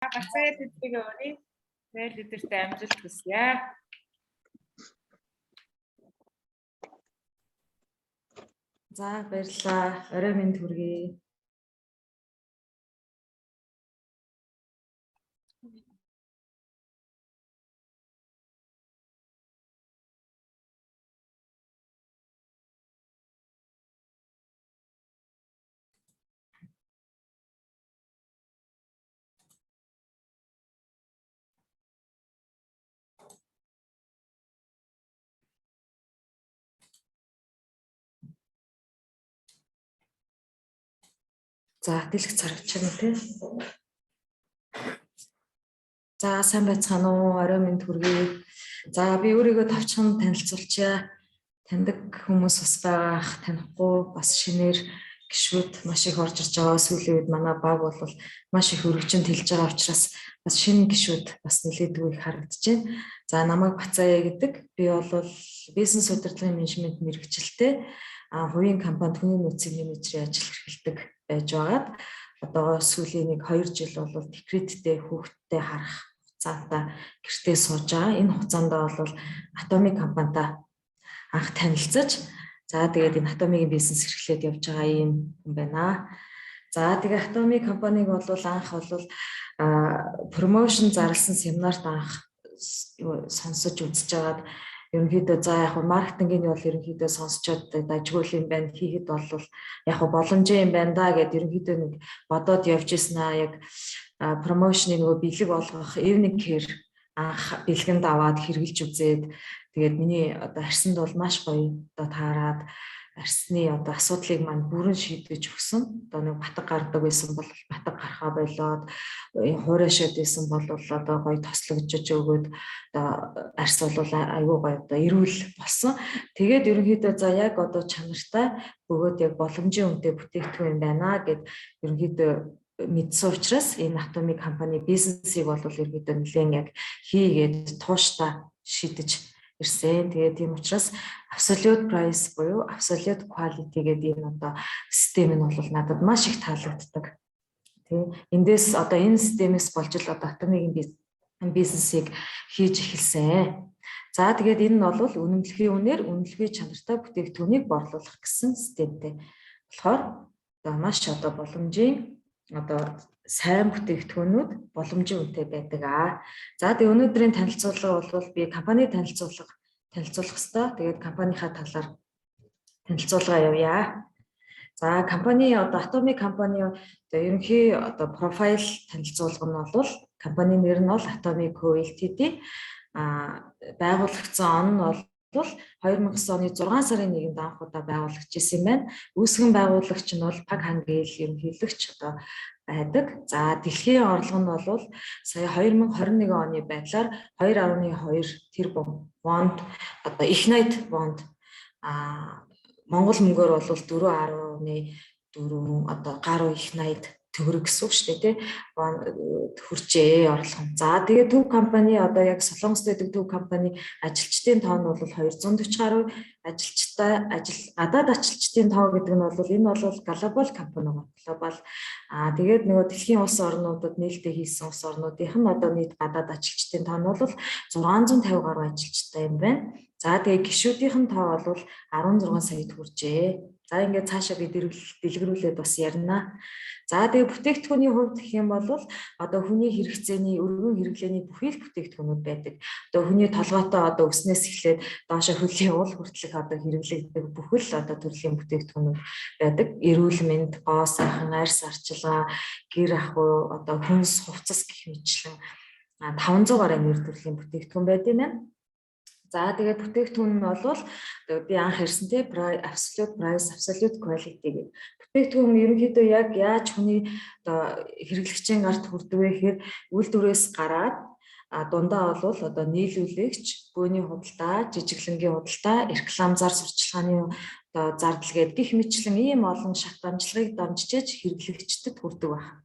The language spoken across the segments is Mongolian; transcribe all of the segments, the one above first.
Гацаа тэднийг өөрий. Тэгэл эдэрт амжилт хүсье. За баярлалаа. Орой минь хүргэе. За дэлгэх царвчна тий. За сайн байцгаана уу? Орой минь хүргэе. За би өөрийгөө товчхон танилцуулчаа. Таньдаг хүмүүс бас байгаах, танихгүй бас шинээр гишүүд маш их орж ирж байгаа. Сүүлийн үед манай баг бол маш их өргөжинд хэлж байгаа учраас бас шинэ гишүүд бас нэлээдгүй их харагдаж байна. За намайг Бацаая гэдэг. Би бол бизнес удирдлагын менежмент мэргэжилтэй хувийн компанид хүний нөөцийн менежерийн ажил эрхэлдэг байж байгаад одоо сүүлийн 1-2 жил бол декреттэй хүүхдтэй харах хугацаатай гэртээ сууж байгаа. Энэ хугацаанд бол Atomic компанитай анх танилцаж тэгээд энэ Atomic-ийн бизнес эрхлээд явж байгаа юм байна. За тэгээ Atomic компаниг бол анх промошн зарласан семинарт анх сонсож үзэж байгаад ерөнхийдөө за яг маркетингийн бол ерөнхийдөө сонсчод дажгүй юм байна. Хийхэд бол яг боломжтой юм байна да гэд ерөнхийдөө нэг бодоод явж ирсэн яг промошны нөгөө бэлэг болгох evening care анх бэлгэнд аваад хэрэгжилж үзээд тэгээд миний одоо арсанд бол маш гоё одоо таарад арсны одоо асуудлыг маань бүрэн шийдэж өгсөн. Одоо нэг батг гардаг байсан бол батг гарахаа болоод хуурайшаад байсан бол одоо гоё тослогжож өгөөд одоо арс бол аюу гоё одоо эрүүл болсон. Тэгээд ерөнхийдөө за яг одоо чанартай бөгөөд яг боломжийн үнэтэй бүтээгдэхүүн байна гэд ерөнхийдөө мэдсэн учраас энэ Atomic компани бизнесийг бол ерөнхийдөө нэлээд яг хийгээд тууштай шийдэж ирсэн. Тэгээд тийм учраас absolute price буюу absolute quality гэдэг энэ одоо систем нь бол надад маш их таалагддаг. Тийм. Эндээс одоо энэ системээс болж л одоо Atomic-ийн бизнесийг хийж эхэлсэн. За тэгээд энэ нь бол үнэмлэхийн үнээр үнэлгээ чанартай бүтээгдэхүүнийг борлуулах гэсэн системтэй. Болохоор одоо маш одоо боломжийн одоо сайн бүтээгдэхүүнүүд боломжийн үнэтэй байдаг. За тэгээ өнөөдрийн танилцуулга бол би компани танилцуулах хэвээр. Тэгээд компанийхаа талаар танилцуулга явъя. За компани одоо Atomic компани одоо ерөнхий одоо профайл танилцуулга нь бол компани нэр нь бол Atomic Co Ltd. Байгуулагдсан он нь бол 2009 оны 6 сарын 1-нд анх удаа байгуулагдчихсан юм байна. Үүсгэн байгуулагч нь бол Паг Хангил ерөнхийлөгч одоо байдаг. За дэлхийн орлого нь бол сая 2021 оны байдлаар 2.2 тэрбум бонд одоо их найт бонд Монгол мөнгөөр бол 4.4 одоо гаруй их найт төгрөг гэсэн үг шүү дээ тий. Хүрчээ орлого. За тэгээ төв компани одоо яг Солонгост байдаг төв компани ажилчдын тоо нь бол 240 гаруй ажилчтай гадаад ажилчдын тоо гэдэг нь бол энэ бол глобал компани байна. Глобал. Тэгээд нөгөө дэлхийн улс орнуудад нээлттэй хийсэн улс орнуудынх нь одоо нийт гадаад ажилчдын тоо нь бол 650 гаруй ажилчтай юм байна. За тэгээ гишүүдийнх нь тоо бол 16 саяд хүрчээ. За ингээд цаашаа би дэлгэрүүлээд бас ярина. За тэгээ бүтээгдэхүүний хувьд гэх юм бол одоо хүний хэрэгцээний өргөн хэрэглээний бүхий л бүтээгдэхүүнүүд байдаг. Одоо хүний толгойтой одоо өснөөс эхлээд доошо хөлийн уул хүртэлх одоо хэрэглэгдэх бүхэл одоо төрлийн бүтээгдэхүүнүүд байдаг. Эрүүл мэнд, гоо сайхан, арьс арчилгаа, гэр ахуй, одоо хүнс хувцас гэх мэтлэн 500 гаруй нэр төрлийн бүтээгдэхүүн байдаг юм байна. За тэгээд бүтээгдэхүүн нь бол би анх ярьсан тий absolute price, absolute quality гэх. Бүтээгдэхүүн ерөнхийдөө яг яаж хүний одоо хэрэглэгчийн гарт хүрдэг вэ гэхээр үйлдвэрээс гараад дундаа бол одоо нийлүүлэгч, бөөний худалдаа, жижиглэнгийн худалдаа, рекламзар сурчлагын одоо зардал гээд гих мэтлэн ийм олон шат дамжлагыг дамжиж хэрэглэгчдэд хүрдэг байна.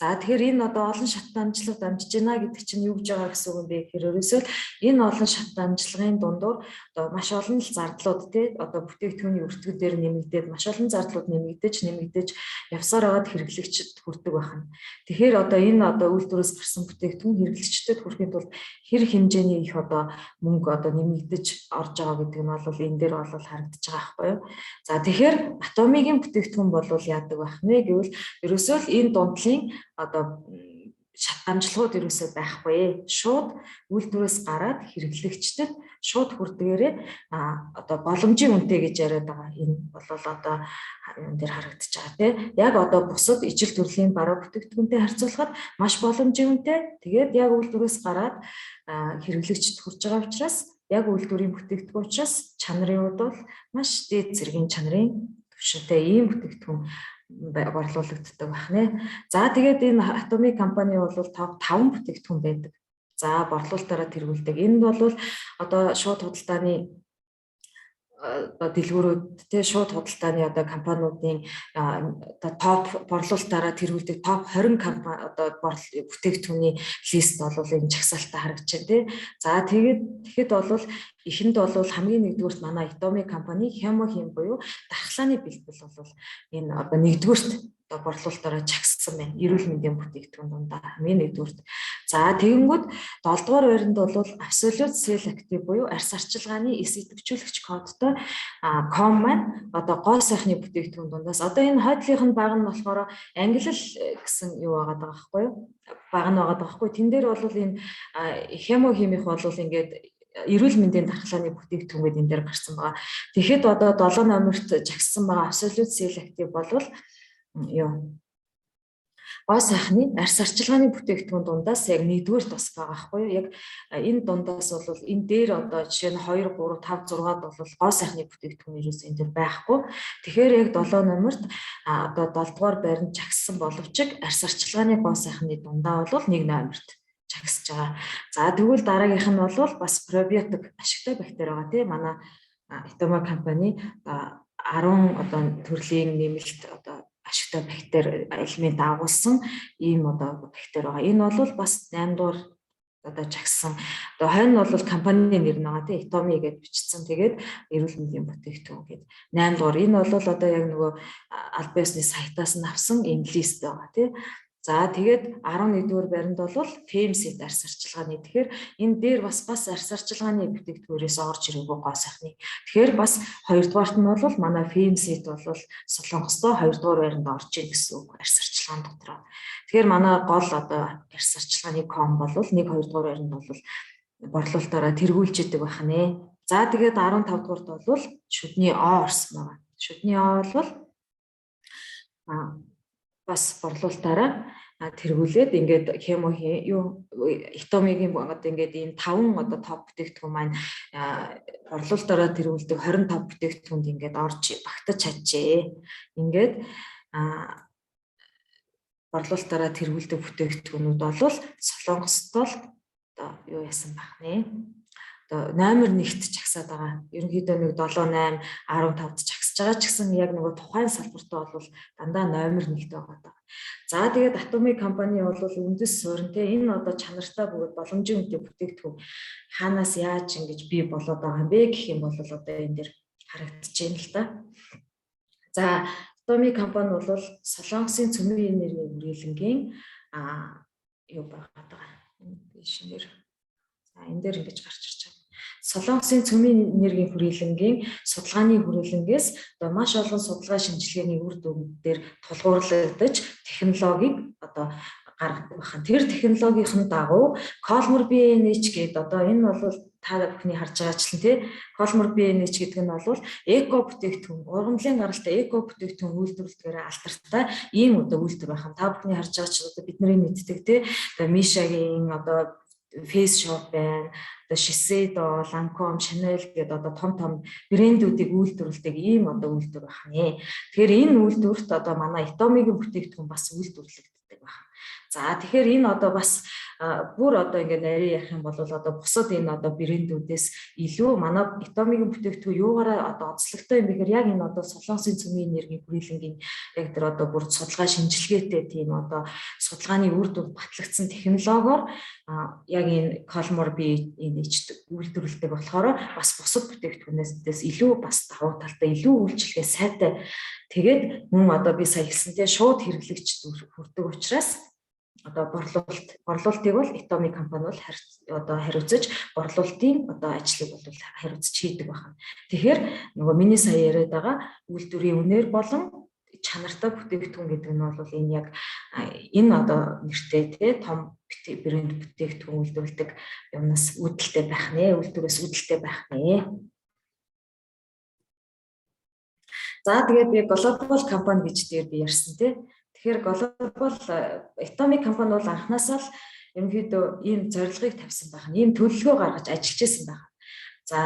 За тэгэхээр энэ одоо олон шатны амжилт дамжиж байна гэдэг чинь юу гэж байгаа гэсэн үг юм бэ гэхээр ерөөсөө энэ олон шатны амжилтын дундуур одоо маш олон зардлууд тий одоо бүтээгдэхүүний өртгөл дээр нэмэгдээд маш олон зардлууд нэмэгдэж явсаар байгаад хэрэглэгчдэд хүрдэг байна. Тэгэхээр одоо энэ одоо үйлдвэрээс гарсан бүтээгдэхүүн хэрэглэгчдэд хүрэхэд бол хэр хэмжээний их одоо мөнгө одоо нэмэгдэж орж байгаа гэдэг нь бол энэ дээр бол харагдаж байгаа байхгүй юу. За тэгэхээр Atomy-гийн бүтээгдэхүүн бол яадаг байх вэ гэвэл ерөөсөө л энэ дундлын одоо шатамжлагууд ерөөсөө байхгүй. Шууд үйлдвэрээс гараад хэрэглэгчдэд шууд хүрдгээрээ одоо боломжийн үнэтэй гэж яриад байгаа. Энэ бол одоо энэ дээр харагдаж байгаа тийм. Яг одоо бусад ижил төрлийн бараа бүтээгдэхүүнтэй харьцуулахад маш боломжийн үнэтэй. Тэгээд яг үйлдвэрээс гараад хэрэглэгчдэд хүрж байгаа учраас яг үйлдвэрийн бүтээгдэхүүн учраас чанарын хувьд бол маш дээд зэргийн чанарын түвшинтэй ийм бүтээгдэхүүн борлуулагддаг байна. За тэгээд энэ Atomy компани бол топ 5 бүтээгдэхүүн байдаг. За борлуулалтаараа тэргүүлдэг. Энд бол одоо шууд худалдааны дэлгүүрүүд тий шууд худалдааны одоо компаниудын одоо топ борлуулалтаараа тэргүүлдэг топ 20 компани одоо бүтээгдэхүүний лист бол энэ жагсаалтаа харагдаж байна тий. За тэгэхэд бол эхэнд бол хамгийн нэгдүгürt манай Atomy компани Chemohim буюу дархлааны бэлтгэл бол энэ одоо нэгдүгürt одоо борлуулалтаараа чагссан байна. Эрүүл мэндийн бүтээгдэхүүн дундаа хамгийн нэгдүгürt. За тэгэнгүүт 7 дугаар байранд бол Absolute Cell Active буюу арьс арчилгааны эс идэвхжүүлэгч кодтой com маань одоо гоо сайхны бүтээгдэхүүн дундаас одоо энэ хойдлынх нь баг нь болохоор англи гэсэн юу байгаа даа байхгүй юу? Баг нь байгаа даа байхгүй. Тэн дээр бол энэ Chemohim-ийнх бол ингээд эрүүл мэндийн дархлааны бүтээгдэхүүнүүд энэ дээр гарсан байгаа. Тэгэхэд одоо 7 номерт жагссан байгаа Absolute Cell Active бол юу гоо сайхны арьс арчилгааны бүтээгдэхүүн дундаас яг нэгдүгээр тус байгаа байхгүй юу? Яг энэ дундаас бол энэ дээр одоо жишээ нь 2 3 5 6-ад бол гоо сайхны бүтээгдэхүүн ерөөс энэ дээр байхгүй. Тэгэхээр яг 7 номерт одоо 7 дугаар байранд жагссан боловч арьс арчилгааны гоо сайхны дундаа бол 1 номерт жагсаж байгаа. За тэгвэл дараагийнх нь бол бас пробиотик ашигтай бактери байгаа тийм манай Atomy компани 10 одоо төрлийн нэмэлт одоо ашигтай бактери элемент агуулсан ийм одоо бактери байгаа. Энэ бол бас 8 дугаар одоо жагсан. Одоо хойно бол компанийн нэр нь байгаа тийм Atomy гэж бичсэн. Тэгээд эрүүл мэндийн бүтээгдэхүүн гэдэг 8 дугаар. Энэ бол одоо яг нөгөө аль биесны сайтаас нь авсан энэ лист байгаа тийм. За тэгээд 11-р байранд бол FEMSET арьс арчилгааны. Тэгэхээр энэ дээр бас арьс арчилгааны бүтээгдэхүүнээс орж ирээгүй гоо сайхны. Тэгэхээр бас 2-дугаарт нь бол манай FEMSET бол Солонгостой 2-дугаар байранд орж ийн гэсэн үг арьс арчилгааны дотроо. Тэгэхээр манай гол одоо арьс арчилгааны com бол 1-2-дугаар байранд бол борлуулалтаараа тэргүүлж идэг байх нэ. За тэгээд 15-дугаарт бол шүдний O орсон байгаа. Шүдний O бол бас борлуулалтаараа тэргүүлээд ингээд Chemohim юу Atomy-гийн одоо ингээд энэ 5 одоо топ бүтээгдэхүүн маань борлуулалтаараа тэргүүлдэг 25 бүтээгдэхүүнд ингээд орж багтаж чаджээ. Ингээд борлуулалтаараа тэргүүлдэг бүтээгдэхүүнүүд бол Солонгост бол одоо юу яасан байх нэ. Одоо номер 1-т жагсаад байгаа. Ерөнхийдөө нэг 7 8 15-д жагсаж байгаа ч гэсэн яг нөгөө тухайн салбартаа бол дандаа номер 1-т байгаа. За тэгээд Atomy компани бол үндэс сууринтэй энэ одоо чанартай бөгөөд боломжийн үнэтэй бүтээгдэхүүн хаанаас яаж ингэж бий болоод байгаа юм бэ гэх юм бол одоо энэ дээр харагдаж байна л да. За Atomy компани бол Солонгосын цөмийн энергийн үргэлэнгийн юу байгаа. Шинээр энэ дээр ингэж гарч ирж байгаа. Солонгосын цөмийн энергийн хүрээлэнгийн судалгааны хүрээлэнгээс одоо маш олон судалгаа шинжилгээний үр дүнээр тулгуурлагдаж технологиг одоо гаргадаг байна. Тэр технологийн дагуу Colmor BNH гэдэг одоо энэ бол та бүхний харж байгаачлан тий Colmor BNH гэдэг нь бол эко бүтээгдэхүүн ургамлын гаралтай эко бүтээгдэхүүн үйлдвэрлэдгээр алдартай ийм одоо үйлдвэр байна. Та бүхний харж байгаач одоо бидний мэддэг тий Mishагийн одоо Face Shop байна. Одоо Shiseido, Lancome, Chanel гэдэг одоо том брэндүүдийг үйлдвэрлэдэг ийм одоо үйлдвэр байна. Тэгэхээр энэ үйлдвэрт одоо манай Atomy-гийн бүтээгдэхүүн бас үйлдвэрлэгддэг байна. За тэгэхээр энэ одоо бас бүр одоо ингээд нарийн ярих юм бол одоо бусад энэ одоо брэндүүдээс илүү манай Atomic-ийн бүтээгдэхүүн юугаараа одоо онцлогтой юм бэхээр яг энэ одоо солонгосын цөмийн энергийн хүрээлэнгийн яг тэр одоо бүр судалгаа шинжилгээтэй тийм одоо судалгааны үр дүнд батлагдсан технологиор яг энэ Colmor би энэ үйлдвэрлэдэг болохоор бас бусад бүтээгдэхүүнээс илүү бас давуу талтай илүү үйлчлэгээ сайтай тэгээд мөн одоо би сая хэлсэнтэй шууд хэрэглэгчд хүрдэг учраас одоо борлуулалтыг бол Atomic компани бол одоо хариуцаж борлуулалтын одоо ажлыг бол хариуцаж хийдэг байна. Тэгэхээр нөгөө миний сая яриад байгаа үйлдвэрийн үнээр болон чанартай бүтээгдэхүүн гэдэг нь бол энэ яг энэ одоо нэртэй тий том брэнд бүтээгдэхүүн үйлдвэрлэдэг юмнаас үүдэлтэй байх нэ, үйлдвэрээс үүдэлтэй байх нэ. За тэгээд би глобал компани гэж дээр би ярьсан тий. Тэгэхээр глобал Atomic компани бол анхнаасаа л ерөнхийдөө ийм зорилгыг тавьсан байна. Ийм төлөвлөгөө гаргаж ажиллаж байсан байна. За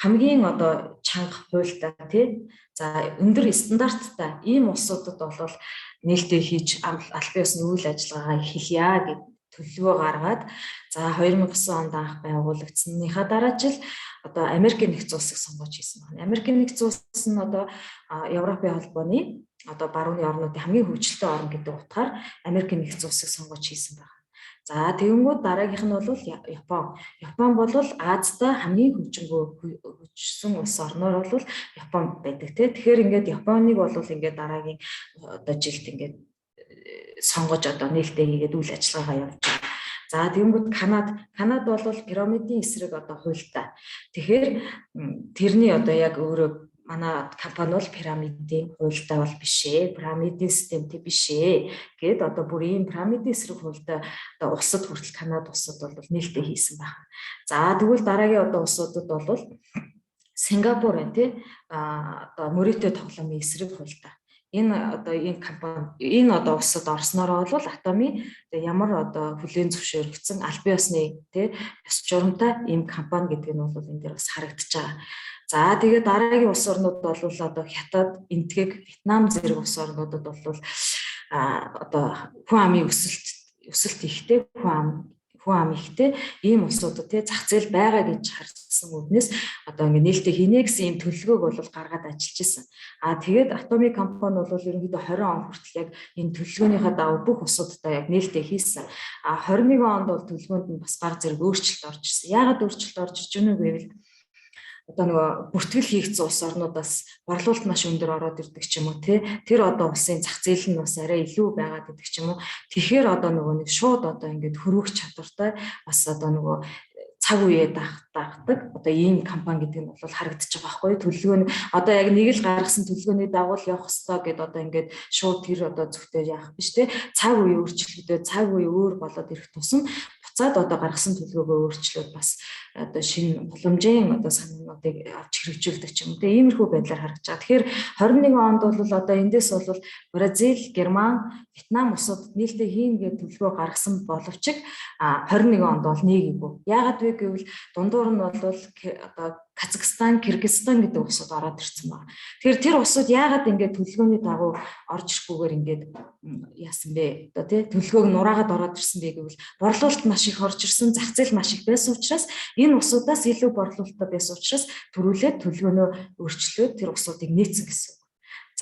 хамгийн одоо чанга хуультай тий. За өндөр стандарттай ийм улсуудад бол нээлттэй хийж албан ёсны үйл ажиллагаагаа эхэлье гэдэг төлөвлөгөө гаргаад за 2009 онд анх байгуулагдсаныхаа дараа жил одоо Америкийн нэгдсэн улсыг сонгож хийсэн байна. Америкийн нэгдсэн улс нь одоо Европын холбооны одоо барууны орнуудын хамгийн хөгжилтэй орн гэдэг утгаар Америкийн нэгдсэн улсыг сонгож хийсэн байна. За тэгэнгүүт дараагийнх нь бол Япон. Япон бол Азитай хамгийн хөгжсөн улс орноор бол Япон байдаг тий. Тэгэхээр ингээд Японыг бол ингээд дараагийн одоо жилд ингээд сонгож одоо нээлттэй хийгээд үйл ажиллагаагаа явуулж байгаа. За тэгэнгүүт Канад бол пирамидын эсрэг одоо хуультай. Тэгэхээр тэрний одоо яг өөрөө манай компани бол пирамидын хуультай бол биш ээ, пирамидын системтэй биш ээ гэд одоо бүр ийм пирамидын эсрэг хуультай одоо улсад хүртэл Канад улсад бол нээлттэй хийсэн байна. За тэгвэл дараагийн одоо улсуудад бол Сингапур байна тий. Одоо мөрөөдөө тоглоомын эсрэг хуультай. Энэ одоо энэ компани энэ одоо улсад орсноор бол Atomy ямар одоо хүлээн зөвшөөрөгдсөн албан ёсны тий ёс журамтай ийм компани гэдэг нь бол энэ дээр бас харагдаж байгаа. За тэгээд дараагийн улс орнууд бол одоо Хятад, Энтэг, Вьетнам зэрэг улс орнуудад бол одоо хүн амын өсөлт ихтэй хүн ам ихтэй ийм улсуудад тий зах зээл байгаа гэж харсан үднээс одоо ингэ нээлттэй хийнэ гэсэн ийм төлөвлөгөөг бол гаргаад ажиллаж исэн. Тэгээд Atomic компани бол ерөнхийдөө 20 он хүртэл яг энэ төлөвлөгөөнийхөө дагуу бүх улсуудтай яг нээлттэй хийсэн. 21 онд бол төлөвлөгөөнд нь бас баг зэрэг өөрчлөлт орж ирсэн. Яагаад өөрчлөлт орж иж байна вэ гэвэл одоо нөгөө бүртгэл хийгдсэн улс орнуудаас борлуулалт маш өндөр ороод ирдэг ч юм уу тий тэр одоо улсын зах зээл нь бас арай илүү байгаад идэх ч юм уу тэгэхээр одоо нөгөө нэг шууд одоо ингээд хөрвөх чадвартай бас одоо нөгөө цаг үеэ дагдаг одоо ийм компани гэдэг нь бол харагдаж байгаа байхгүй төлөвлөгөө нь одоо яг нэг л гаргасан төлөвлөгөөний дагуу явах хэрэгтэй гэд одоо ингээд шууд тэр одоо зөвхөн яах биш тий цаг үе өөрчлөгдөд цаг үе өөр болоод ирэх тусам буцаад одоо гаргасан төлөвлөгөөгөө өөрчлөөд бас одоо шинэ боломжийн одоо санаануудыг авч хэрэгжүүлдэг ч юм уу тийм иймэрхүү байдлаар харагдаж байгаа. Тэгэхээр 21 онд бол одоо эндээс бол Бразил, Герман, Вьетнам улсууд нээлттэй хийн гэдэг төлөвлөгөө гаргасан боловч 21 онд бол нийгийгүү. Яагаад вэ гэвэл дундуур нь бол одоо Казахстан, Кыргызстан гэдэг улсууд ороод ирсэн байна. Тэгэхээр тэр улсууд яагаад ингээд төлөвлөгөөний дагуу орж ирхгүйгээр ингээд яасан бэ? Одоо тий төлөвлөгөөг нураагаад ороод ирсэн бэ гэвэл борлуулалт маш их орж ирсэн, зах зээл маш их байсан учраас энэ улсуудаас илүү борлуулалттай байсан учраас төрүүлээд төлөвлөгөөнөө өөрчлөөд тэр улсуудыг нээсэн гэсэн.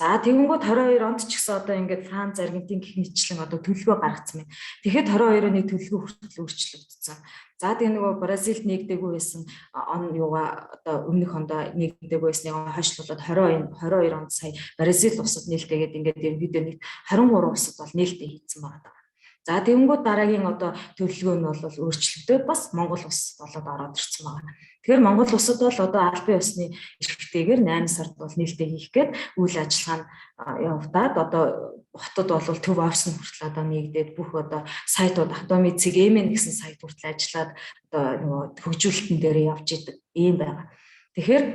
За тэгэнгүүт 22 онд ч гэсэн одоо ингээд Франц, Аргентин гэх мэтчлэн одоо төлөвлөгөө гаргацсан байна. Тэгэхэд 22 оны төлөвлөгөө хүртэл өөрчлөгдсөн. За тэгээ нөгөө Бразилд нэгдэггүй байсан он юугаа одоо өмнөх ондоо нэгдэггүй байсныг хойшлуулад 22 онд сая Бразил улсад нээлттэйгээд ингээд ерөнхийдөө нэг 23 улсад бол нээлттэй хийцэн байгаа. За тэгэнгүүт дараагийн одоо төлөвлөгөө нь бол өөрчлөгдөөд бас Монгол улс болоод ороод ирсэн байна. Тэгэхээр Монгол улсад бол одоо албан ёсны эрхтэйгээр 8 сард бол нээлттэй хийх гээд үйл ажиллагаа нь явагдаад одоо хотод бол төв офис нь хүртэл одоо нэгдээд бүх одоо сайтууд Atomy CGM гэсэн сайт хүртэл ажиллаад одоо нөгөө хөгжүүлэлтэн дээр явж идэг юм байна. Тэгэхээр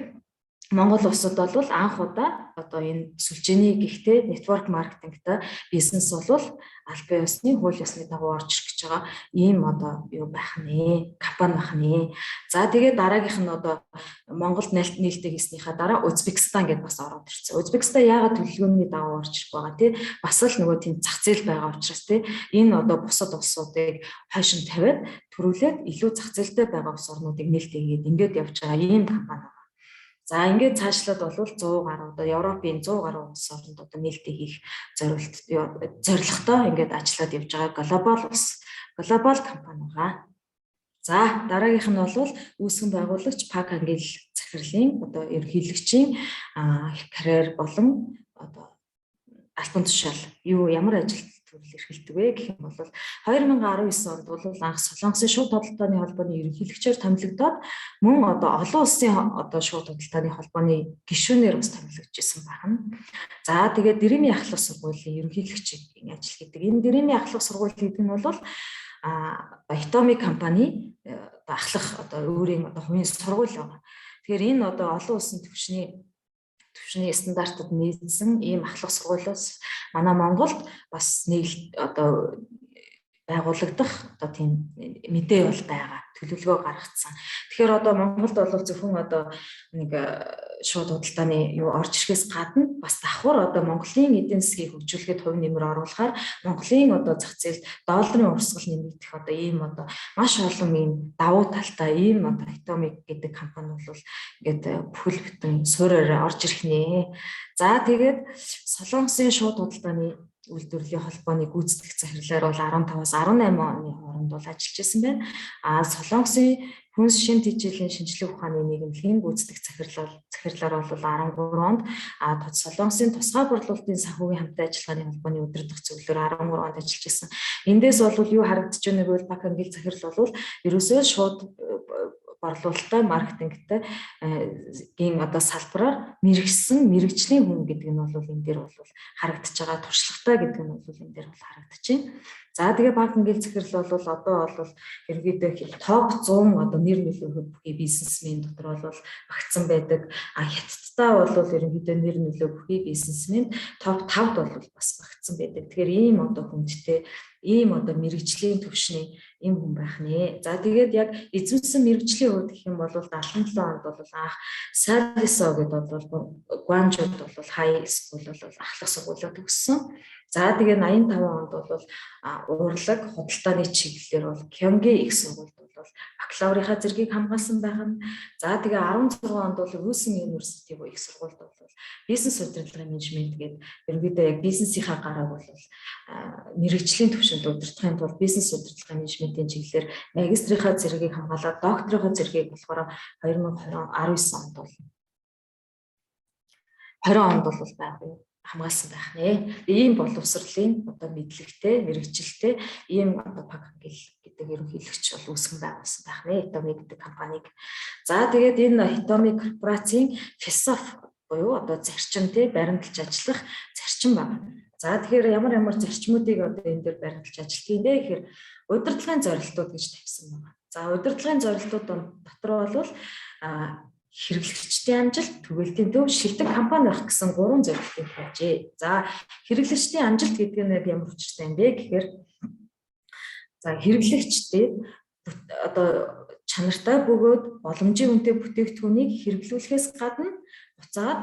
Монгол улсад бол анх удаа одоо энэ сүлжээний гихтээ network маркетингтэй бизнес бол албан ёсны хууль ёсны дагуу орж ирэх гэж үйлчлэж байгаа ийм одоо юу байх нэ, компани байх нэ. За тэгээд дараагийнх нь одоо Монголд нээлттэй хийснийхаа дараа Узбекистан гэдээ бас ороод ирсэн. Узбекистан яагаад төлөвлөгөөний дагуу орж ирэх байгаа тий? Бас л нөгөө тийм зах зээл байгаа учраас тий энэ одоо бусад улсуудыг хойш нь тавиад төрүүлээд илүү зах зээлтэй байгаа улс орнуудыг нээлттэй хийгээд ингээд явж байгаа ийм компани. За ингээд цаашлаад бол 100 гаруй одоо Европын 100 гаруй улс орнд одоо нээлттэй хийх зорилготой ингээд ажиллаад явж байгаа глобал улс, глобал компани байгаа. За дараагийнх нь бол үүсгэн байгуулагч Пак Ангел захирлын одоо ерөнхийлөгчийн карьер болон одоо альбан тушаал ямар ажил төрөл эрхэлдэг вэ гэх юм бол 2019 онд бол анх Солонгосын шууд худалдааны холбооны ерөнхийлөгчөөр томилогдоод мөн одоо олон улсын одоо шууд худалдааны холбооны гишүүнээр бас томилогдчихсэн байна. За тэгээд Дэрэмийн ахлах сургуулийн ерөнхийлөгчийн ажил гэдэг. Энэ Дэрэмийн ахлах сургууль гэдэг нь бол Hitomi компани ахлах одоо өөрийн одоо хувийн сургууль байгаа. Тэгэхээр энэ одоо олон улсын түвшний стандартад нийцсэн ийм ахлах сургуулиас манай Монголд бас нэг одоо байгуулагдах одоо тийм мэдээ бол байгаа. Төлөвлөгөө гаргацсан. Тэгэхээр одоо Монголд бол зөвхөн одоо нэг шууд худалдааны орж ирэхээс гадна бас давхар одоо Монголын эдийн засгийг хөгжүүлэхэд хувь нэмэр оруулахаар Монголын одоо зах зээлд долларын урсгал нэмэгдэх одоо ийм одоо маш олон ийм давуу талтай ийм одоо Hitomi гэдэг компани бол ингээд бүхэл бүтэн суурьаар орж ирэх нэ. За тэгээд Солонгосын шууд худалдааны үйлдвэрлэлийн холбооны гүйцэтгэх захирлаар бол 15-аас 18 оны хооронд бол ажиллаж байсан байна. Солонгосын хүнс шин тэжээлийн шинжилгээ ухааны нийгэмлэгийн гүйцэтгэх захирлаар бол 13 онд Солонгосын тусгай борлуулалтын санхүүгийн хамтын ажиллагааны холбооны удирдах зөвлөлөөр 13 онд ажиллаж байсан. Эндээс бол юу харагдаж байна вэ гэвэл Пак Ангел захирал бол ерөөсөө шууд борлуулалттай маркетингтэй гийн одоо салбараар мэрэгсэн мэрэгжлийн хүн гэдэг нь бол энэ дээр бол харагдаж байгаа, туршлагатай гэдэг нь бол энэ дээр бол харагдаж байна. За тэгээ Пак Ангел захирал бол одоо бол ерөнхийдөө топ 100 одоо нэр нөлөөлөх бүхий бизнесмен дотор бол багтсан байдаг. Хятадтай бол ерөнхийдөө нэр нөлөөлөх бүхий бизнесмен топ 5-д бол бас багтсан байдаг. Тэгэхээр ийм одоо хүндтэй ийм одоо мэрэгжлийн төвшний ийм хүн байх нэ. За тэгээд яг эзэмсэн мэрэгжлийн хувьд гэх юм бол 77 онд бол анх Сарисо гэдэг бол Гуанчжууд бол хай скул бол ахлах сургуулиуд төгссөн. За тэгээд 85 онд бол урлаг худалдааны чиглэлээр бол Kyonggi их сургуульд бол бакалаврынхаа зэргийг хамгаалсан байгаа. За тэгээ 16 онд бол Wilson University их сургуульд бол бизнес удирдлагын менежмент гэдэг ерөнхийдөө яг бизнесийнхаа гарааг бол мэрэгжлийн төвшөнд удирдахын тулд бизнес удирдлагын менежментийн чиглэлээр магистрийнхаа зэргийг хамгаалаад докторийнхаа зэргийг болохоор 2019 онд бол 20 онд бол хамгаалсан байх нэ. Ийм боловсролын одоо мэдлэгтэй, мэрэгжилтэй ийм одоо Пак Ангел гэдэг ерөнхийлөгч бол үүсгэн байгуулсан байх нэ. Hitomi гэдэг компаниг. За тэгээд энэ Hitomi корпорацийн философи буюу одоо зарчим тий баримталж ажиллах зарчим байна. За тэгэхээр ямар зарчмуудыг одоо энэ дээр баримталж ажиллах юм бэ гэхээр удирдлагын зорилтууд гэж тавьсан байна. За удирдлагын зорилтууд дотор бол хэрэглэгчдийн амжилт, түгэлтийн төв, шилдэг компани байх гэсэн 3 зорилтыг тавьжээ. За хэрэглэгчдийн амжилт гэдэг нь ямар учиртай юм бэ гэхээр за хэрэглэгчдээ одоо чанартай бөгөөд боломжийн үнэтэй бүтээгдэхүүнийг хэрэглүүлэхээс гадна буцаад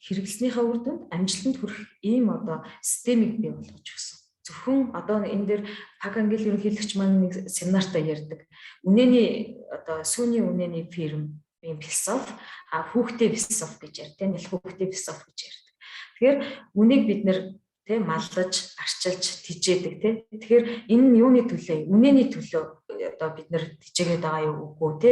хэрэглэснийхаа үр дүнд амжилтанд хүрэх ийм одоо системийг бий болгож өгсөн. Зөвхөн одоо энэ дээр Пак Ангел ерөнхийлөгч маань нэг семинартаа ярьдаг. Үнэний одоо сүүний үнэний фирм ийм философи хүүхдээ философи гэж ярьдаг. Нэл хүүхдээ философи гэж ярьдаг. Тэгэхээр үнийг бид нэр тэ маллаж, арчилж, тижээдэг тэ. Тэгэхээр энэ нь юуны төлөө? Үнэний төлөө одоо бид нэр тижээгээд байгаа юу үгүй тэ.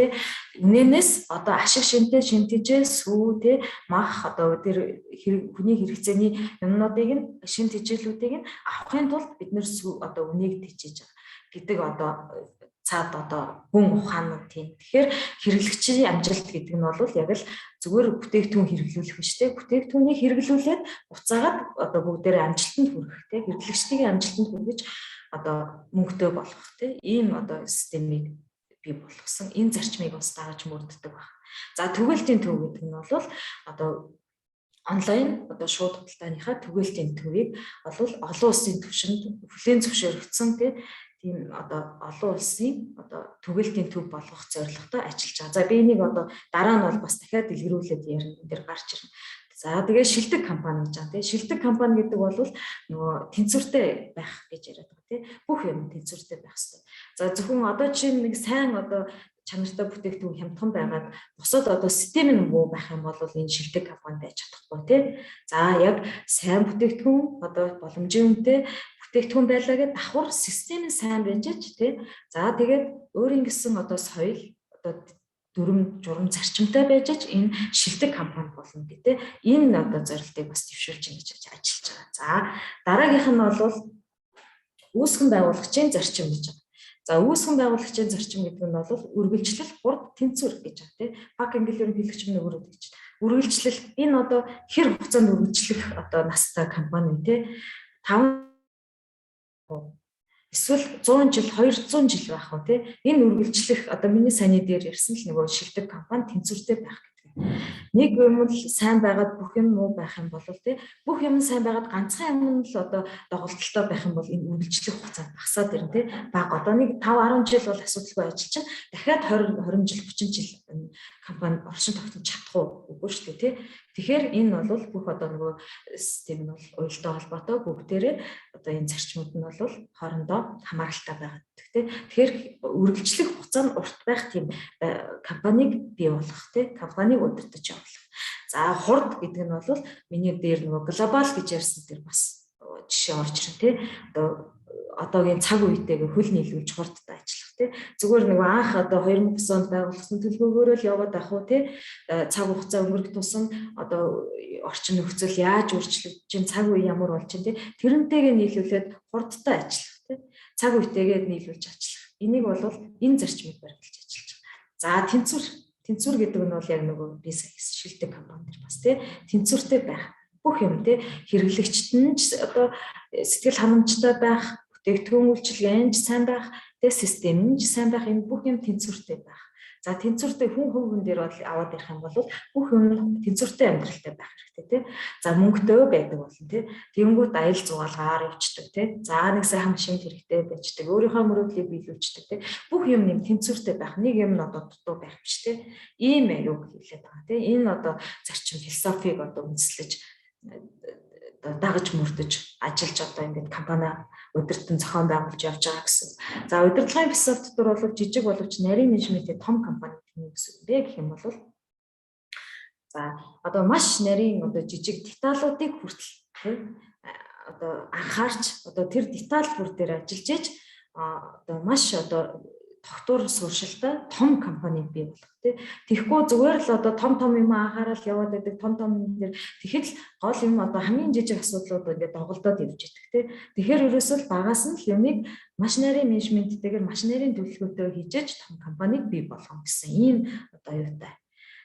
Үнэнээс одоо ашиг шинтэй шинтижээ сүү тэ мах одоо тэр хүний хэрэгцээний юмнуудыг нь шин тижээлүүдийг нь авахын тулд бид нэр одоо үнийг тижээж байгаа гэдэг одоо цаад одоо хүн ухаанууд тийм. Тэгэхээр хэрэглэгчийн амжилт гэдэг нь бол яг л зүгээр бүтээгдэхүүн хэрэглүүлэх биш те. Бүтээгдэхүүнийг хэрэглүүлээд буцаагаад одоо бүгдээрээ амжилтанд хүрэх те. Хэрэглэгчдийн амжилтанд хүргэж одоо мөнгөтэй болгох те. Ийм одоо системийг бий болгосон. Энэ зарчмыг бас дагаж мөрддөг байна. За түгэлтийн төв гэдэг нь бол одоо онлайн одоо шууд худалдааныхаа түгэлтийн төвийг бол олон улсын түвшинд хүлээн зөвшөөрөгдсөн тийм одоо олон улсын одоо түгэлтийн төв болгох зорилготой ажиллаж байгаа. За би энийг одоо дараа нь бол бас дахиад дэлгэрүүлээд ярина, энэ дээр гарч ирнэ. За тэгээ шилдэг компани гэж байгаа тийм. Шилдэг компани гэдэг бол нөгөө тэнцвэртэй байх гэж яриад байгаа тийм. Бүх юм тэнцвэртэй байх хэрэгтэй. За зөвхөн одоо чинь нэг сайн одоо чанартай бүтээгдэхүүн хямдхан байгаад бусад одоо систем нь муу байх юм бол энэ шилдэг компани байж чадахгүй тийм. За яг сайн бүтээгдэхүүн одоо боломжийн үнэтэй бүтээгдэхүүн байлаа гэдэг давхар систем нь сайн байж тийм. За тэгээд өөрийн гэсэн одоо соёл одоо дүрм журам зарчимтай байж энэ шилдэг компани болно гэдэг. Энэ одоо зорилтыг бас дэвшүүлж ингэж ажиллаж байгаа. За дараагийнх нь бол үүсгэн байгуулагчийн зарчим гэж байна. За үүсгэн байгуулагчийн зарчим гэдэг нь бол үргэлжлэл, хурд, тэнцвэр гэж байна тийм. Баг англи хэлэгч мөн өөрөөр гэж. Үргэлжлэл энэ одоо хэр хугацаанд үргэлжлэх одоо настай компани тийм. 5 эсвэл 100 жил 200 жил байх уу тийм. Энэ үргэлжлэх одоо миний саяны дээр ярьсан л нөгөө шилдэг компани тэнцвэртэй байх гэдэг. Нэг юм л сайн байгаад бүх юм муу байх юм бол тийм. Бүх юм сайн байгаад ганцхан юм л одоо доголдолтой байх юм бол энэ үргэлжлэх хугацаа багасаад ирнэ тийм. Баг одоо нэг 5-10 жил бол асуудалгүй ажиллаж чинь дахиад 20 жил 30 жил компани оршин тогтнож чадахгүй үгүй шүү дээ тийм. Тэгэхээр энэ бол бүх одоо нөгөө систем нь бол уялдаа холбоотой бүгдээрээ одоо энэ зарчмууд нь бол хоорондоо хамааралтай байгаа гэдэг тийм. Тэгэхээр үргэлжлэх хугацаа нь урт байх тийм компанийг бий болгох тийм. Компанийг удирдах явуулах. За хурд гэдэг нь бол миний дээр нөгөө глобал гэж ярьсан дээр бас жишээ орж ирнэ тийм. Одоогийн цаг үетэйгээ хөл нийлүүлж хурдтай ажиллах тийм. Зүгээр нөгөө анх одоо 2000 онд байгуулсан төлбөрөөр л яваад ах уу тийм. Цаг хугацаа өнгөрөх тусам одоо орчин нөхцөл яаж өөрчлөгдөж чинь, цаг үе ямар болж чинь тийм. Тэрнтэйгээ нийлүүлээд хурдтай ажиллах тийм. Цаг үетэйгээ нийлүүлж ажиллах. Энийг бол энэ зарчмыг баримталж ажиллаж байгаа. За тэнцвэр гэдэг нь бол яг нөгөө би шилдэг компани дэр бас тийм. Тэнцвэртэй байх. Бүх юм тийм. Хэрэглэгчт нь одоо сэтгэл ханамжтай байх, бүтээгдэхүүн үйлчилгээнд сайн байх, тэ систем нь сайн байх, энэ бүх юм тэнцвэртэй байх. За тэнцвэртэй хүн дээр бол аваад ирэх юм бол бүх юм тэнцвэртэй амьдралтай байх хэрэгтэй тийм. За мөнгөтэй байдаг болно тийм. Тэнгүүд аял зугаалгаар явждаг тийм. За нэг сайхан машин хэрэгтэй байждаг. Өөрийнхөө мөрөөдлийг биелүүлждэг тийм. Бүх юм нэм тэнцвэртэй байх. Нэг юм нь одоо дутуу байх биш тийм. Ийм аюуг хэлээд байгаа тийм. Энэ одоо зарчим философиг одоо үндэслэж дагаж мөрдөж ажиллаж одоо ингээд компани удирдан зохион байгуулж явж байгаа гэсэн. За удирдлагын философи дотор бол жижиг боловч нарийн менежментийн том компани гэсэн юм бэ гэх юм бол за одоо маш нарийн одоо жижиг деталуудыг хүртэл тийм одоо анхаарч одоо тэр деталь бүр дээр ажиллаж ээж одоо маш одоо тогтвор сууршилтай том компани бий болох тийм. Тэгэхгүй зүгээр л одоо том юм анхаарал яваад байдаг том юм дээр тэгэхэд л гол юм одоо хамгийн жижиг асуудлууд ингээд доголдоод явж идэг тийм. Тэгэхээр ерөөсөө багаас нь л юмыг маш нарийн менежменттэйгээр маш нарийн төлөвлөгөөтэй хийжээж том компаниг бий болгоно гэсэн ийм одоо юутай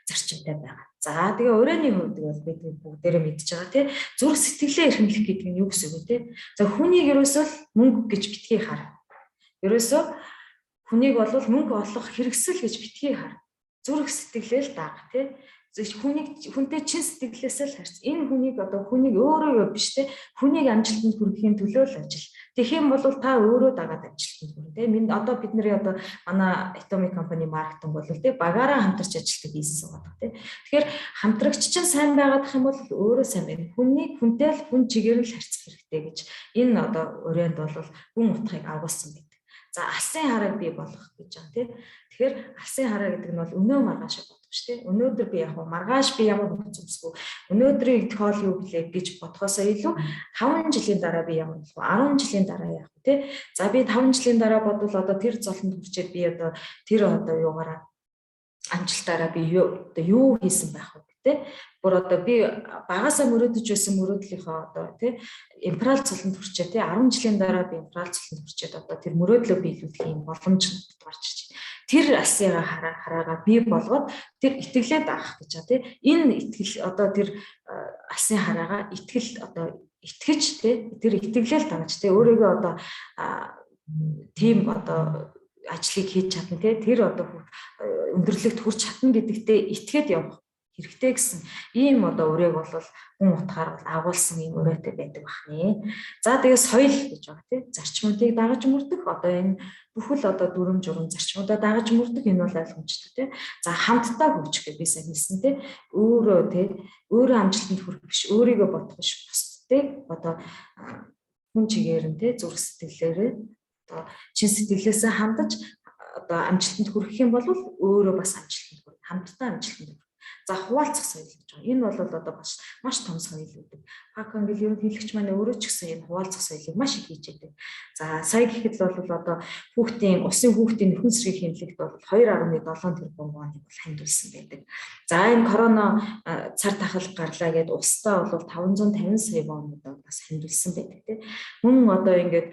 зарчимтай байгаа. За тэгээ өрөөний хувьд бол бид бүгдээрээ мэдж байгаа тийм. Зүрх сэтгэлээ эрхэмлэх гэдэг нь юу гэсэн үг вэ тийм. За хүнийг ерөөсөө мөнгө гэж битгий хар. Ерөөсөө хүнийг бол мөнгө олох хэрэгсэл гэж битгий хар. Зүрх сэтгэлээ л даах тийм. Хүнтэй чин сэтгэлээсээ л харц. Энэ хүнийг одоо хүнийг өөрөө биш тийм. Хүнийг амжилтанд хүрэхийн төлөө л ажил. Тэгэх юм бол та өөрөө дагаад амжилтанд хүрнэ тийм. Минь одоо бидний одоо манай Atomic компани маркетинг бол тийм багаараа хамтарч ажилладаг бизнес байгаа тийм. Тэгэхээр хамтрагч чинь сайн байгаад юм бол өөрөө сайн байна. Хүнтэй л хүн чигээр л харьцах хэрэгтэй гэж энэ одоо өрөөнд бол хүн утгыг агуулсан байдаг. За алсын хараа бий болгох гэж байгаа тийм. Тэгэхээр алсын хараа гэдэг нь бол өнөө маргааш бодох шүү дээ. Өнөөдөр би яг маргааш би ямар хөдөлгөөн зүсгүү. Өнөөдрийн хоол юу гэлээ гэж бодхоосоо илүү 5 жилийн дараа би ямар болох вэ? 10 жилийн дараа яах вэ тийм. За би 5 жилийн дараа бодвол одоо тэр золонд хүрчээд би одоо тэр одоо юугаараа амжилтаараа би юу хийсэн байх вэ? Тэ бүр одоо би багасаа мөрөөдөж байсан мөрөөдлийнхөө одоо тий империал цолонд хүрчээ тий 10 жилийн дараа би империал цолонд хүрчээд одоо тэр мөрөөдлөө биелүүлэх юм боломж гарч ирж байна. Тэр алсыгаа хараагаа бий болгоод тэр итгэлээд авах гэж байгаа тий энэ итгэл одоо тэр алсын хараагаа итгэл одоо итгэж тий тэр итгэлэл дагаж тий өөрийгөө одоо тийм одоо ажлыг хийж чадна тий тэр одоо өндөрлөгт хүрч чадна гэдэгтээ итгээд явах хэрэгтэй гэсэн ийм одоо үрэг бол хүн утгаар бол агуулсан ийм өрөөтэй байдаг бахны. За тэгээ соёл гэж байгаа тийм зарчмуудыг дагаж мөрдөх одоо энэ бүхэл одоо дүрм журм зарчмуудаа дагаж мөрдөх энэ бол ойлгомжтой тийм. За хамтдаа хөгжих гэж би сайн хэлсэн тийм. Өөрөө тийм өөрөө амжилтанд хүрэх биш, өөрийгөө бодох биш, бусдыг одоо хүн чигээр нь тийм зүрх сэтгэлээрээ одоо чин сэтгэлээсээ хандаж одоо амжилтанд хүрэх юм бол өөрөө бас амжилтанд хүрэх, хамтдаа амжилтанд хүрэх. За хуваалцах соёл гэж байгаа. Энэ бол одоо бас маш том соёл үүдэг. Пак англи ерөнхийлөгч маань өөрөө ч гэсэн энэ хуваалцах соёлыг маш их хийж байдаг. За сая гэхэд бол одоо усын хүүхдийн нөхөн сэргийн хэмнэлэгт бол 2.7 тэрбум воныг бол хандуулсан байдаг. За энэ корона цар тахал гарлаа гэд улстай бол 550 сая вонуудаа бас хандуулсан байдаг тийм. Мөн одоо ингээд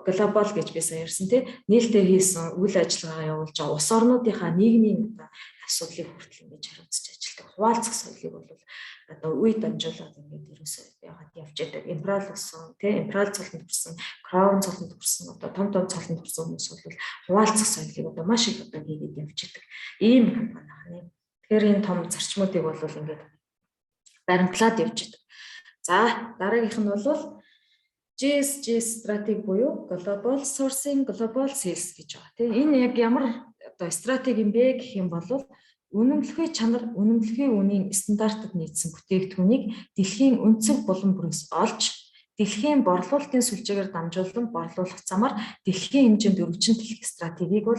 глобал гэж би сая ярьсан тийм нээлттэй хийсэн үйл ажиллагаа явуулж байгаа улс орнуудынхаа нийгмийн одоо асуудлыг хүртэл ингэж хариуцж ажилладаг. Хуваалцах соёлыг бол одоо үе дамжуулаад ингээд ерөөсөө яагаад явж байдаг. Империал болсон тийм империал цолонд хүрсэн, краун цолонд хүрсэн одоо том цолонд хүрсэн хүмүүс бол хуваалцах соёлыг одоо маш их одоо хийгээд явж байдаг. Ийм компани байна. Тэгэхээр энэ том зарчмуудыг бол ингээд баримтлаад явж байдаг. За дараагийнх нь бол GSG стратеги буюу Global Sourcing, Global Sales гэж байгаа. Тийм энэ яг ямар одоо стратеги юм бэ гэх юм бол үнэмлэхүй чанар, үнэмлэхүй үнийн стандартад нийцсэн бүтээгдэхүүнийг дэлхийн өнцөг булан бүрээс олж дэлхийн борлуулалтын сүлжээгээр дамжуулан борлуулах замаар дэлхийн хэмжээнд өргөжинтгэх стратегийг бол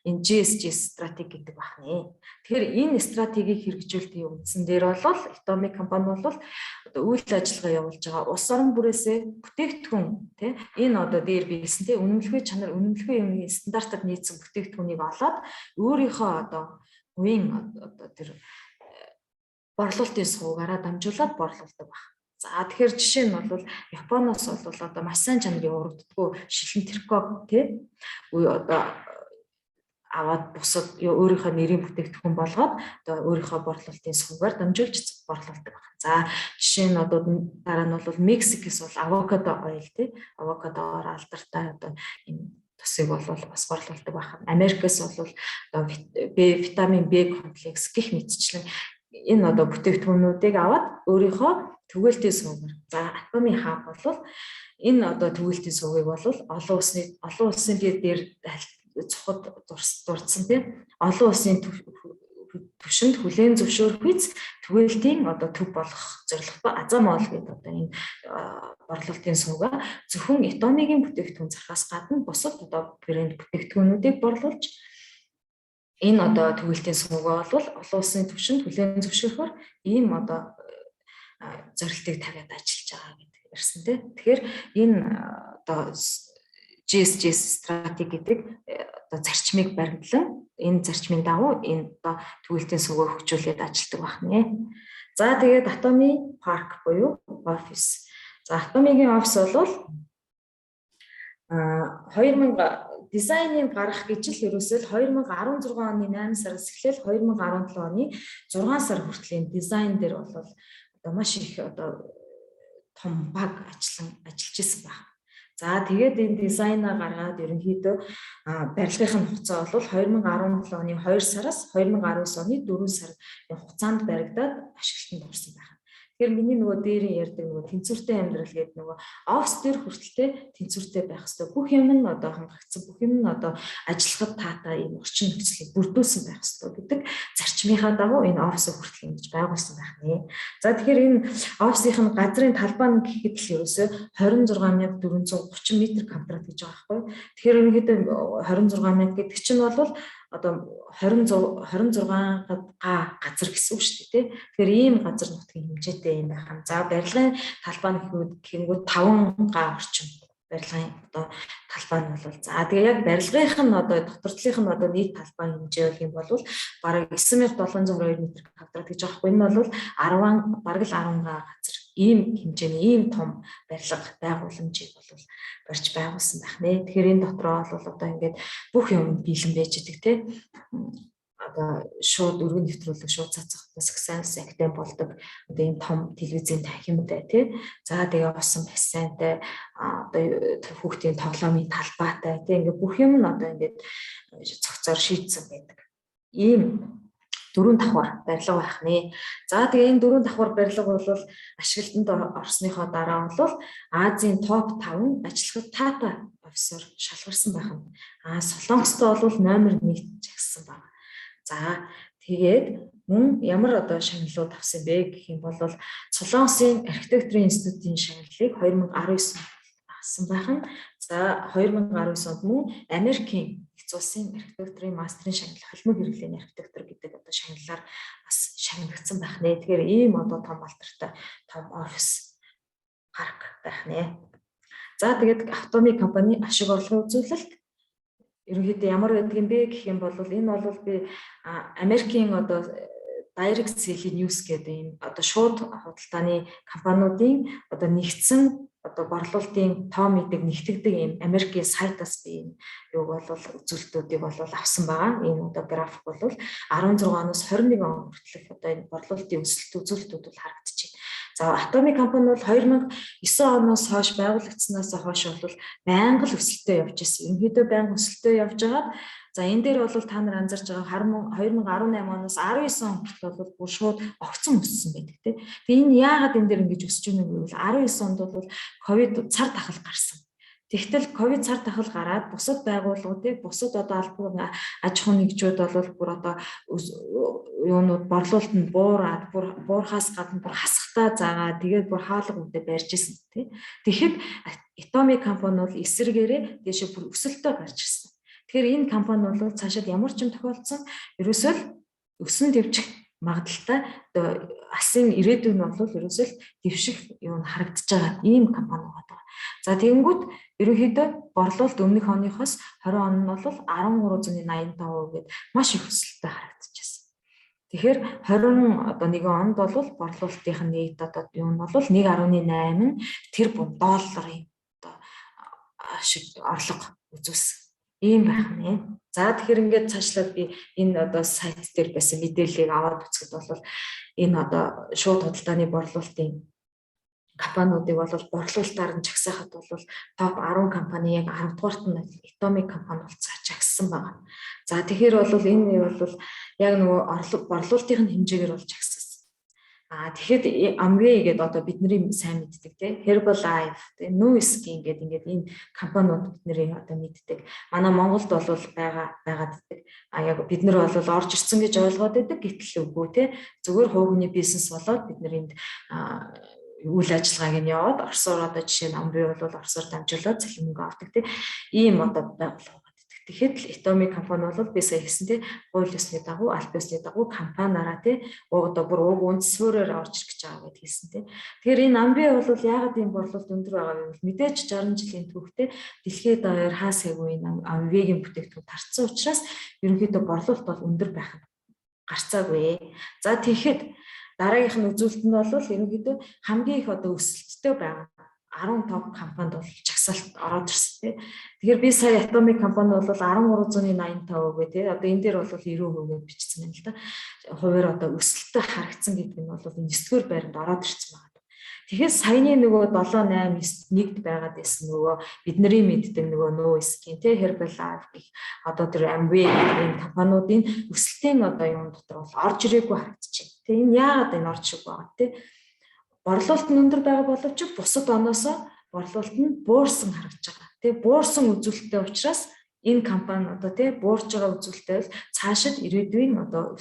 энэ GSG стратеги гэдэг байна. Тэгэхээр энэ стратегийг хэрэгжүүлэлтийн үндсэн дээр бол Atomic компани бол одоо үйл ажиллагаа явуулж байгаа улс орон бүрээсээ бүтээгдэхүүн тийм энэ одоо дээр биелсэн тийм үнэмлэхүй чанар, үнэмлэхүй үнийн стандартад нийцсэн бүтээгдэхүүнийг олоод өөрийнхөө одоо хувийн одоо тэр борлуулалтын сувгаараа дамжуулаад борлуулдаг байна. За тэгэхээр жишээ нь бол Японоос бол одоо маш сайн чанарын урагддаггүй шилэн теркоп тийм одоо аваад бусад өөрийнхөө нэрийн бүтээгдэхүүн болгоод одоо өөрийнхөө борлуулалтын сувгаар дамжуулж борлуулдаг байна. За жишээ нь одоо дараа нь бол Мексикээс бол авокадо ойл тийм авокадоор алдартай одоо энэ тусыг бол бас борлуулдаг байна. Америкээс бол одоо витамин B комплекс гэх мэтчлэн энэ одоо бүтээгдэхүүнүүдийг аваад өөрийнхөө түгээлтийн сувгаар. За Atomic хаб бол энэ одоо түгээлтийн сувгийг бол олон улсын дээр цоход дурдсан тийм олон улсын түвшинд хүлээн зөвшөөрөх үз түгээлтийн одоо төв болох зорилготой Азамол гэдэг одоо энэ борлуулалтын сувгаа зөвхөн Atomic-ийн бүтээгдэхүүн зархаас гадна бусад одоо брэнд бүтээгдэхүүнүүдийг борлуулж энэ одоо түгээлтийн сувгаа бол олон улсын түвшинд хүлээн зөвшөөрөхөөр ийм одоо зорилтыг тавиад ажиллаж байгаа гэдэг ярьсан тийм. Тэгэхээр энэ одоо GSG стратеги гэдэг одоо зарчмыг баримтлан энэ зарчмын дагуу энэ одоо түгээлтийн сувгаар хөгжүүлээд ажилладаг байна. За тэгээд Atomic Park буюу офис. За Atomic-ийн офис бол 2000 дизайныг гаргах гэж л ерөөсөө 2016 оны 8 сараас эхлээл 2017 оны 6 сар хүртэл дизайн дээр бол одоо маш их одоо том баг ажиллаж исэн байна. За тэгээд энэ дизайнаа гаргаад ерөнхийдөө барилгын хугацаа бол 2017 оны 2 сараас 2019 оны 4 сар хугацаанд баригдаад ашиглалтанд орсон байна. Тэгэхээр миний нөгөө дээрийн ярьдаг нөгөө тэнцвэртэй амьдрал гэдэг нөгөө офис дээр хүртэлтэй тэнцвэртэй байх хэрэгтэй. Бүх юм нь одоо хангагдсан, бүх юм нь одоо ажиллахад таатай ийм орчин нөхцөлийг бүрдүүлсэн байх хэрэгтэй гэдэг зарчмынхаа дагуу энэ офисыг хүртэл ингэж байгуулсан байх нэ. За тэгэхээр энэ офисийн газрын талбай нь гэхэд л ерөөсөө 26430 м квадрат гэж байгаа байхгүй. Тэгэхээр ерөнхийдөө 26 гэдэг чинь бол одоо 26 газар гэсэн үг шүү дээ тий. Тэгэхээр ийм газар нутгийн хэмжээтэй юм байна. За барилгын талбай нь гэнгүүт 5 га орчим барилгын одоо талбай нь бол за тэгээ яг барилгынх нь одоо докторчлынх нь одоо нийт талбай хэмжээ юм бол бараг 9702 м квадрат гэж байгаа хгүй. Энэ бол 10 бараг л 10 га газар ийм хэмжээний ийм том барилга байгууламжийг бол барьж байгуулсан байх нэ. Тэгэхээр энэ дотроо бол одоо ингээд бүх юм биелэн байж идэг те. Одоо шууд өргөн нэвтрүүлэг шууд цацах сайн сагтай болдог. Одоо ийм том телевизийн танхимтай те. За тэгээ усан бассейнтай одоо хүүхдийн тоглоомын талбайтай те. Ингээд бүх юм нь одоо ингээд цогцоор шийдсэн байдаг. Ийм 4 давхар барилга байх нэ. За тэгээ энэ 4 давхар барилга бол ашиглалтанд орсныхоо дараа бол Азийн топ 5 ажиллахад Tata офисоор шалгарсан байх нь. Солонгостой бол номер 1 жагсан байна. За тэгээд мөн ямар одоо шагналууд авсан бэ гэх юм бол Солонгосын архитектурын институтын шагналыг 2019 авсан байх нь. За 2019 онд мөн Америкийн Нэгдсэн улсын архитектурын мастрын шагнал холимог хэрэглээний архитектур гэдэг одоо шагналаар бас шагнагдсан байх нэ. Тэгэхээр ийм одоо том алдартай том офис парк байх нэ. За тэгээд автомобиль компани ашиг орлогын үзүүлэлт ерөнхийдөө ямар байдаг юм бэ гэх юм бол энэ бол би Америкийн одоо Direct Selling News гэдэг ийм одоо шууд худалдааны компаниудын одоо нэгдсэн одоо борлуулалтын тоо мэдэг нэгтгэдэг ийм Америкийн сайтаас би энэ юуг бол үзүүлэлтүүдийг бол авсан байгаа. Энэ одоо график бол 16 оноос 21 он хүртэлх одоо энэ борлуулалтын өсөлт үзүүлэлтүүд бол харагдчихэв. За автомобиль компани бол 2009 оноос хойш байгуулагдсанаас хойш бол байнга л өсөлтөө явж ирсэн. Ерөнхийдөө байнга өсөлтөө явж байгаа. За энэ дээр бол та нар анзарч байгаа 2018 оноос 19 он хүртэл бол бүр шууд огцон өссөн байдаг тийм. Тэгээ энэ яагаад энэ дээр ингэж өсөж байгаа юм бэ? 19 онд бол ковид цар тахал гарсан. Тэгтэл ковид цар тахал гараад бусад байгууллагуудыг бусад одоо албан аж ахуй нэгжүүд бол бүр одоо юунууд борлуулалтанд буурхаас гадна бүр хасахтаа заагаа тэгээд бүр хаалга үедээ барьж исэн тийм. Тэгэхэд Itomi компани бол эсрэгээрээ дэше бүр өсөлтөө гарч ирсэн. Тэгэхээр энэ компани бол цаашид ямар ч юм тохиолдсон ерөөсөө өсөн дэвжих магадaltaй одоо алсын ирээдүйн нь бол ерөөсөө дэвших юм харагдаж байгаа ийм компани байгаа. За тэгэнгүүт ерөнхийдөө борлуулалт өмнөх оныхоос 20 он нь бол 1385% гээд маш их өсөлттэй харагдчихсан. Тэгэхээр 21 онд бол борлуулалтынх нь нийт одоо юу нь бол 1.8 тэрбум долларын одоо шиг орлого үзүүлсэн. Ийм байх нэ. За тэгэхээр ингээд цаашлаад би энэ одоо сайт дээр байсан мэдээллийг аваад үзэхэд бол энэ одоо шууд худалдааны борлуулалтын компаниудыг бол борлуулалтаар нь жагсаахад бол топ 10 компани яг 10 дугаарт нь Itomi компани бол жагссан байна. За тэгэхээр бол энэ бол яг нөгөө борлуулалтын хэмжээгээр бол жагссан. Тэгэхэд Amway гэдэг одоо бидний сайн мэддэг тийм Herbalife, тийм NuSkin гэдэг ингээд энэ компаниуд бидний одоо мэддэг. Манай Монголд бол байгаад байдаг. Яг бид нар бол орж ирсэн гэж ойлгоод байдаг. Гэтэл үгүй тийм зөвхөн хувь хүний бизнес болоод бид нар энд үйл ажиллагааг нь яваад Оросоор одоо жишээ нь Amway бол Оросоор дамжуулаад цалингаа авдаг тийм ийм одоо байгууллага. Тэгэхэд Itomi компани бол би сая хэлсэн тийм хууль ёсны дагуу аль ёсны дагуу компаниараа тийм одоо бүр уг үндсвэрээр орж ирэх гэж байгаа гэдээ хэлсэн тийм. Тэгэхээр энэ Amway бол яагаад ийм борлуулалт өндөр байгаа юм бол мэдээж 60 жилийн түүхтэй дэлхийд даяар хаа сайгүй Amway-гийн бүтээгдэхүүн тарцсан учраас ерөнхийдөө борлуулалт бол өндөр байх нь гарцаагүй. За тэгэхэд дараагийнх нь үзүүлэлт нь бол ерөнхийдөө хамгийн их одоо өсөлттэй байгаа 15 компанид бол жагсаалт ороод ирсэн тийм. Тэгэхээр би сая Atomi компани бол 1385% тий. Одоо энэ дээр бол 90% бичсэн байна л да. Хуваар одоо өсөлттэй харагдсан гэдэг нь бол энэ 9-р байранд ороод ирсэн байна. Тэгэхээр саяны нөгөө 7 8 9-д байгаад байсан нөгөө бидний мэддэг нөгөө NuSkin тий Herbalife гэх одоо тэр Amway гэх компаниудын өсөлтийн одоо юм дотор бол орж ирээгүй харагдчихэв. Тэ энэ яагаад энэ орж ирэх байгаа тий. Борлуулалт нь өндөр байгаа боловч бусад оноос борлуулалт нь буурсан харагдаж байгаа. Тэг буурсан үзүүлэлттэй учраас энэ компани одоо тий буурж байгаа үзүүлэлттэй цаашид ирээдүйн одоо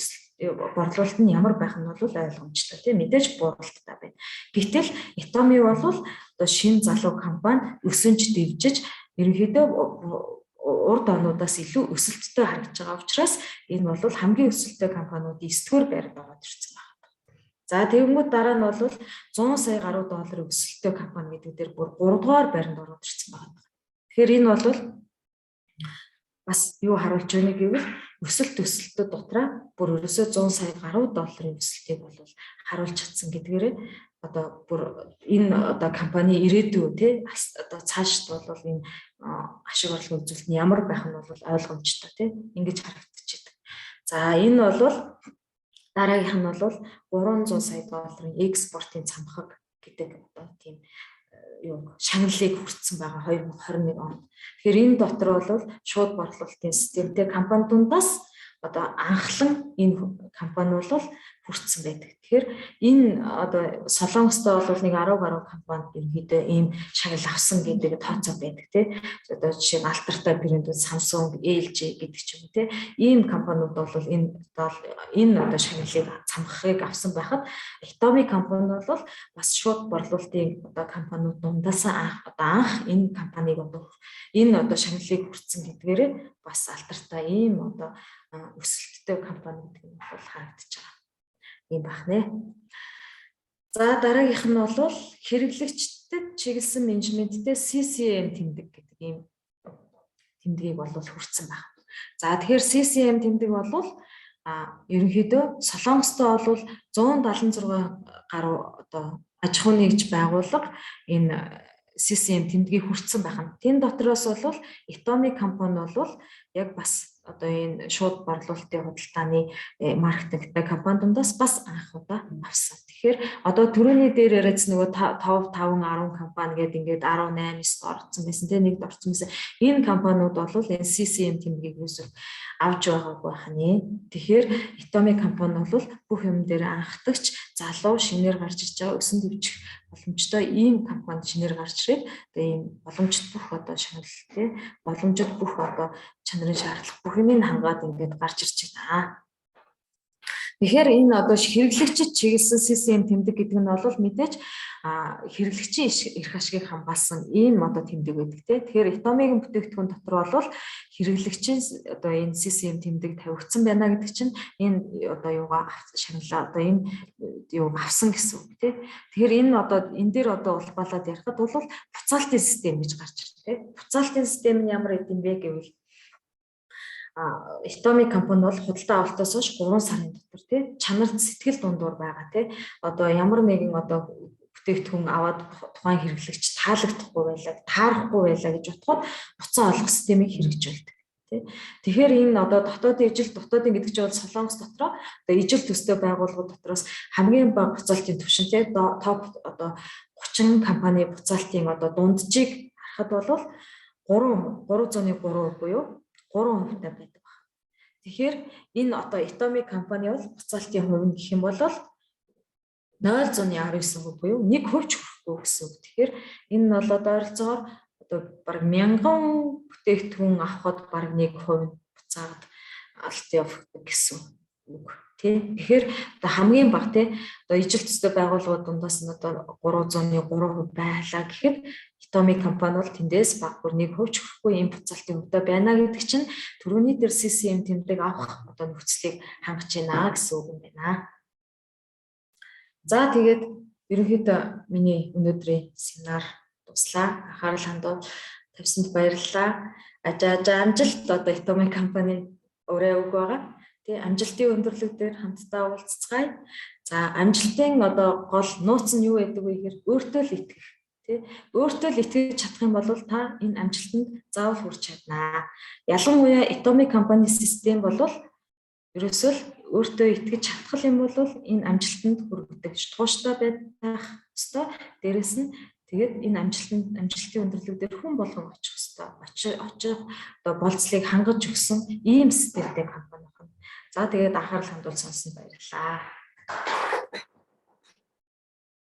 борлуулалт нь ямар байх нь бол ойлгомжтой тий мэдээж бууралттай байна. Гэтэл Itomi бол одоо шинэ залуу компани өсөнж дэвжиж ерөнхийдөө урд онуудаас илүү өсөлттэй харагдаж байгаа учраас энэ бол хамгийн өсөлттэй компаниудын 9-р байранд ороод ирсэн байна. За тэгэнгүүт дараа нь бол 100 сая гаруй долларын өсөлттэй компани гэдэг дээр бүр 3 дугаар байранд ороод ирсэн байна. Тэгэхээр энэ бол бас юу харуулж байна гэвэл өсөлтөд дотроо бүр ерөөсөө 100 сая гаруй долларын өсөлтийг бол харуулж чадсан гэдгээрээ одоо бүр энэ одоо компани ирээдүй тий одоо цаашд бол энэ ашиг орлогын үзүүлэлт нь ямар байх нь бол ойлгомжтой тий ингэж харагдчихэв. За энэ бол дараагийнх нь бол 300 сая долларын экспортын цамхаг гэдэг одоо тийм юу шагналыг хүртсэн байгаа 2021 онд. Тэгэхээр энэ дотор бол шууд борлуулалтын системтэй компани дундаас одоо анхлан энэ компани бол хүрсэн байдаг. Тэгэхээр энэ одоо Солонгостой бол нэг 10 гаруй компанид ерөнхийдөө ийм шагнал авсан гэдэг тооцоо байдаг тий. Одоо жишээ нь алтартай брэндүүд Samsung, LG гэдэг ч юм уу тий. Ийм компаниуд бол энэ одоо шагналыг цамхахыг авсан байхад Hitomi компани бол бас шууд борлуулалтын одоо компаниуд дундаас анх энэ компаниг одоо энэ одоо шагналыг хүрсэн гэдгээрээ бас алтартай ийм одоо өсөлттэй компани гэдэг нь бол харагдаж байгаа юм байна. За дараагийнх нь бол хэрэглэгчдэд чиглэсэн менежменттэй CCM тэмдэг гэдэг ийм тэмдгийг бол хүрсэн байна. За тэгэхээр CCM тэмдэг бол ерөнхийдөө Солонгостой бол 176 гаруй одоо аж ахуй нэгж байгууллага энэ CCM тэмдгийг хүртсэн байна. Тэн дотроос бол Hitomi компани бол яг бас одоо энэ шууд борлуулалтын худалдааны маркетингтэй компани дундаас бас анх удаа авсан. Тэгэхээр одоо түрүүний дээр яриадс нөгөө 5 10 компани гэдэг ингээд 18 9 орцсон байсан тийм нэгд орцсон байсан. Энэ компаниуд бол энэ CCM тэмдгийг юусоо авч байгаагүй хань. Тэгэхээр Hitomi компани бол бүх юм дээр анхдагч залуу шинээр гарч иж байгаа өсөн дэвжих боломжтой ийм компанид шинээр гарч ирээд одоо ийм боломжит бүх одоо шагнал тий боломжит бүх одоо чанарын шаардлага бүх юмыг хангаад ингээд гарч ирж байна. Тэгэхээр энэ одоо хэрэглэгчид чиглэсэн CCM тэмдэг гэдэг нь бол мэдээж хэрэглэгчийн эрх ашгийг хамгаалсан ийм одоо тэмдэг байдаг тийм. Тэгэхээр Hitomi-гийн бүтээгдэхүүн дотор бол хэрэглэгчийн одоо энэ CCM тэмдэг тавигдсан байна гэдэг чинь энэ одоо юугаа шагналаа одоо энэ юу авсан гэсэн үг тийм. Тэгэхээр энэ одоо энэ дээр одоо улбалаад ярихад бол буцаалтын систем гэж гарч ирж тийм. Буцаалтын систем нь ямар гэдэм бэ гэвэл Hitomi компани бол худалдаа авалтаас хойш 3 сарын дотор тий чанар сэтгэл дундуур байгаа тий одоо ямар нэгэн одоо бүтээгдэхүүн аваад тухайн хэрэглэгч таалагдахгүй байлаа таарахгүй байлаа гэж утгууд буцаа олох системийг хэрэгжүүлдэг тий. Тэгэхээр энэ одоо дотоодын ижил дотоодын гэдэг чинь бол Солонгос дотроо одоо ижил төстэй байгууллагууд дотроос хамгийн бага буцаалтын түвшин тий топ одоо 30 компани буцаалтын одоо дунджийг харахад бол 303% буюу 3% байдаг байна. Тэгэхээр энэ одоо Hitomi компани бол буцаалтын хувь нь гэх юм бол 0.19% буюу 1% ч хүрэхгүй гэсэн үг. Тэгэхээр энэ нь бол ойролцоогоор одоо баг 1000 бүтээгдэхүүн авахд баг 1% буцаад алт явагддаг гэсэн үг. Тэгэхээр одоо хамгийн бага одоо ижил төстэй байгууллагууд дундаас нь одоо 303% байлаа гэхэд Hitomi компани бол тэндээс баг бүр 1% ч хүрэхгүй ийм буцаалтын өвдө байна гэдэг чинь түрүүний дээр CCM тэмдэг авах одоо нөхцөлийг хангаж байна гэсэн үг юм байна. За тэгээд ерөнхийдөө миний өнөөдрийн семинар дуслаа. Анхаарал хандуул тавьсанд баярлалаа. Амжилт одоо Hitomi компани өрөө өг байгаа. Тэгээ амжилтын өндөрлөг дээр хамтдаа уулзцгаая. За амжилтын одоо гол нууц нь юу байдаг вэ гэхээр өөртөө л итгэх. Өөртөө л итгэж чадах юм бол та энэ амжилтанд заавал хүрч чаднаа. Ялангуяа Hitomi компани систем бол ерөөсөө л өөртөө итгэж чадах юм бол энэ амжилтанд хүрэх тууштай байх ёстой. Дээрэс нь тэгээд энэ амжилтын өндөрлөг дээр хүн болгон очих ёстой. Очих одоо болцлыг хангаж өгсөн ийм системтэй компани байна. За тэгээд анхаарал хандуул сонсон баярлалаа.